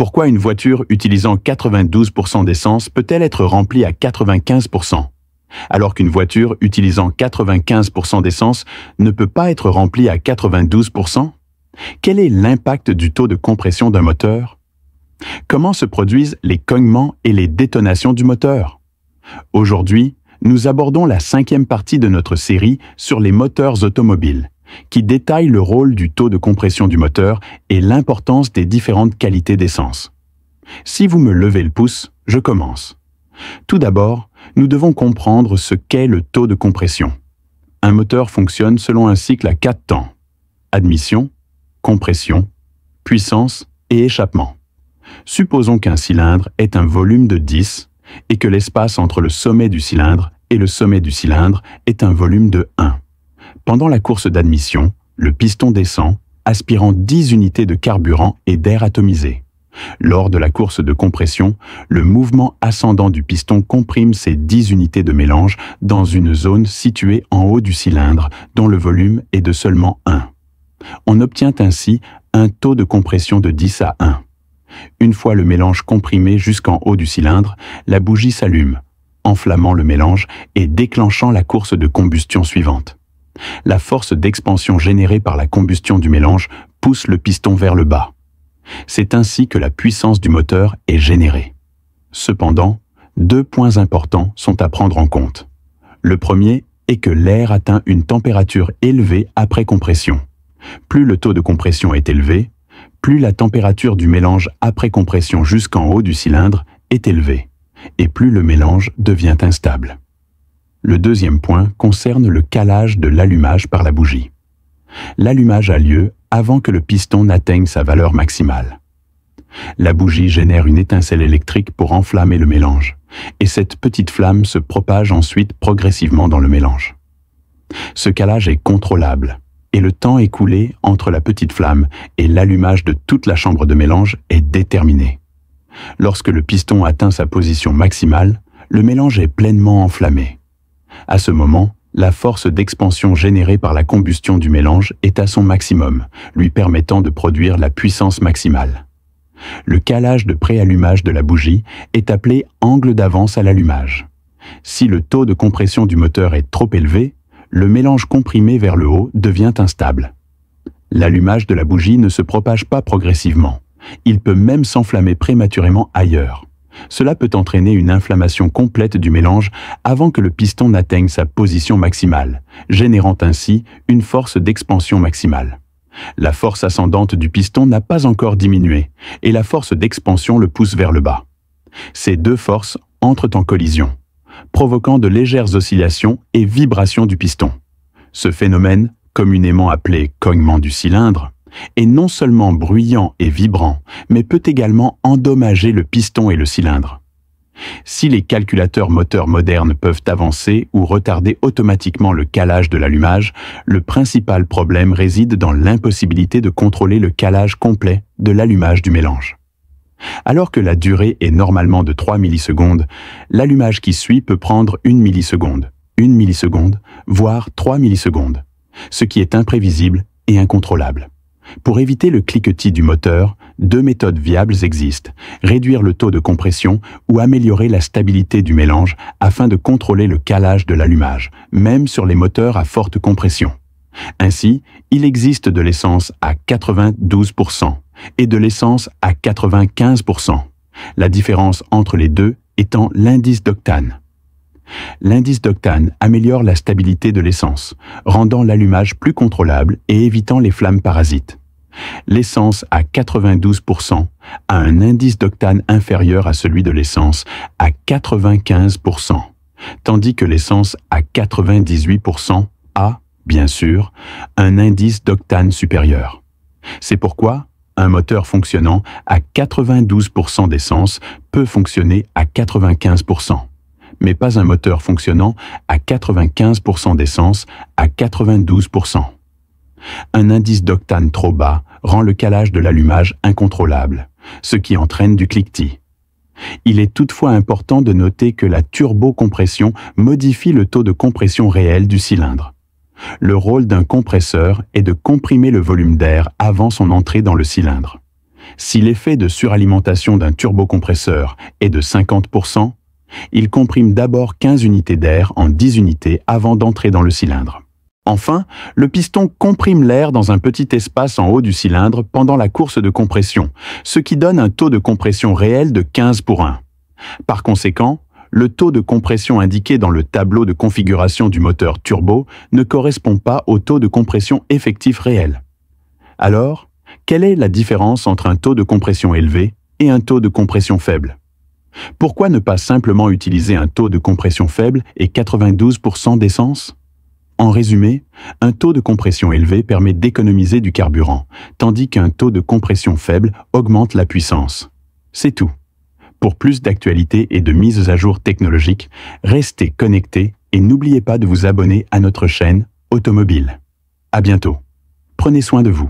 Pourquoi une voiture utilisant 92% d'essence peut-elle être remplie à 95%, alors qu'une voiture utilisant 95% d'essence ne peut pas être remplie à 92%? Quel est l'impact du taux de compression d'un moteur? Comment se produisent les cognements et les détonations du moteur? Aujourd'hui, nous abordons la 5e partie de notre série sur les moteurs automobiles, qui détaille le rôle du taux de compression du moteur et l'importance des différentes qualités d'essence. Si vous me levez le pouce, je commence. Tout d'abord, nous devons comprendre ce qu'est le taux de compression. Un moteur fonctionne selon un cycle à 4 temps: admission, compression, puissance et échappement. Supposons qu'un cylindre ait un volume de 10 et que l'espace entre le sommet du cylindre et le sommet du cylindre ait un volume de 1. Pendant la course d'admission, le piston descend, aspirant 10 unités de carburant et d'air atomisé. Lors de la course de compression, le mouvement ascendant du piston comprime ces 10 unités de mélange dans une zone située en haut du cylindre, dont le volume est de seulement 1. On obtient ainsi un taux de compression de 10 à 1. Une fois le mélange comprimé jusqu'en haut du cylindre, la bougie s'allume, enflammant le mélange et déclenchant la course de combustion suivante. La force d'expansion générée par la combustion du mélange pousse le piston vers le bas. C'est ainsi que la puissance du moteur est générée. Cependant, 2 points importants sont à prendre en compte. Le premier est que l'air atteint une température élevée après compression. Plus le taux de compression est élevé, plus la température du mélange après compression jusqu'en haut du cylindre est élevée, et plus le mélange devient instable. Le deuxième point concerne le calage de l'allumage par la bougie. L'allumage a lieu avant que le piston n'atteigne sa valeur maximale. La bougie génère une étincelle électrique pour enflammer le mélange, et cette petite flamme se propage ensuite progressivement dans le mélange. Ce calage est contrôlable, et le temps écoulé entre la petite flamme et l'allumage de toute la chambre de mélange est déterminé. Lorsque le piston atteint sa position maximale, le mélange est pleinement enflammé. À ce moment, la force d'expansion générée par la combustion du mélange est à son maximum, lui permettant de produire la puissance maximale. Le calage de préallumage de la bougie est appelé angle d'avance à l'allumage. Si le taux de compression du moteur est trop élevé, le mélange comprimé vers le haut devient instable. L'allumage de la bougie ne se propage pas progressivement. Il peut même s'enflammer prématurément ailleurs. Cela peut entraîner une inflammation complète du mélange avant que le piston n'atteigne sa position maximale, générant ainsi une force d'expansion maximale. La force ascendante du piston n'a pas encore diminué, et la force d'expansion le pousse vers le bas. Ces deux forces entrent en collision, provoquant de légères oscillations et vibrations du piston. Ce phénomène, communément appelé cognement du cylindre, est non seulement bruyant et vibrant, mais peut également endommager le piston et le cylindre. Si les calculateurs moteurs modernes peuvent avancer ou retarder automatiquement le calage de l'allumage, le principal problème réside dans l'impossibilité de contrôler le calage complet de l'allumage du mélange. Alors que la durée est normalement de 3 millisecondes, l'allumage qui suit peut prendre 1 milliseconde, 1 milliseconde, voire 3 millisecondes, ce qui est imprévisible et incontrôlable. Pour éviter le cliquetis du moteur, 2 méthodes viables existent: réduire le taux de compression ou améliorer la stabilité du mélange afin de contrôler le calage de l'allumage, même sur les moteurs à forte compression. Ainsi, il existe de l'essence à 92% et de l'essence à 95%, la différence entre les deux étant l'indice d'octane. L'indice d'octane améliore la stabilité de l'essence, rendant l'allumage plus contrôlable et évitant les flammes parasites. L'essence à 92% a un indice d'octane inférieur à celui de l'essence à 95%, tandis que l'essence à 98% a, bien sûr, un indice d'octane supérieur. C'est pourquoi un moteur fonctionnant à 92% d'essence peut fonctionner à 95%. Mais pas un moteur fonctionnant à 95% d'essence à 92%. Un indice d'octane trop bas rend le calage de l'allumage incontrôlable, ce qui entraîne du cliquetis. Il est toutefois important de noter que la turbocompression modifie le taux de compression réel du cylindre. Le rôle d'un compresseur est de comprimer le volume d'air avant son entrée dans le cylindre. Si l'effet de suralimentation d'un turbocompresseur est de 50%, il comprime d'abord 15 unités d'air en 10 unités avant d'entrer dans le cylindre. Enfin, le piston comprime l'air dans un petit espace en haut du cylindre pendant la course de compression, ce qui donne un taux de compression réel de 15:1. Par conséquent, le taux de compression indiqué dans le tableau de configuration du moteur turbo ne correspond pas au taux de compression effectif réel. Alors, quelle est la différence entre un taux de compression élevé et un taux de compression faible? Pourquoi ne pas simplement utiliser un taux de compression faible et 92% d'essence? En résumé, un taux de compression élevé permet d'économiser du carburant, tandis qu'un taux de compression faible augmente la puissance. C'est tout. Pour plus d'actualités et de mises à jour technologiques, restez connectés et n'oubliez pas de vous abonner à notre chaîne Automobile. À bientôt. Prenez soin de vous.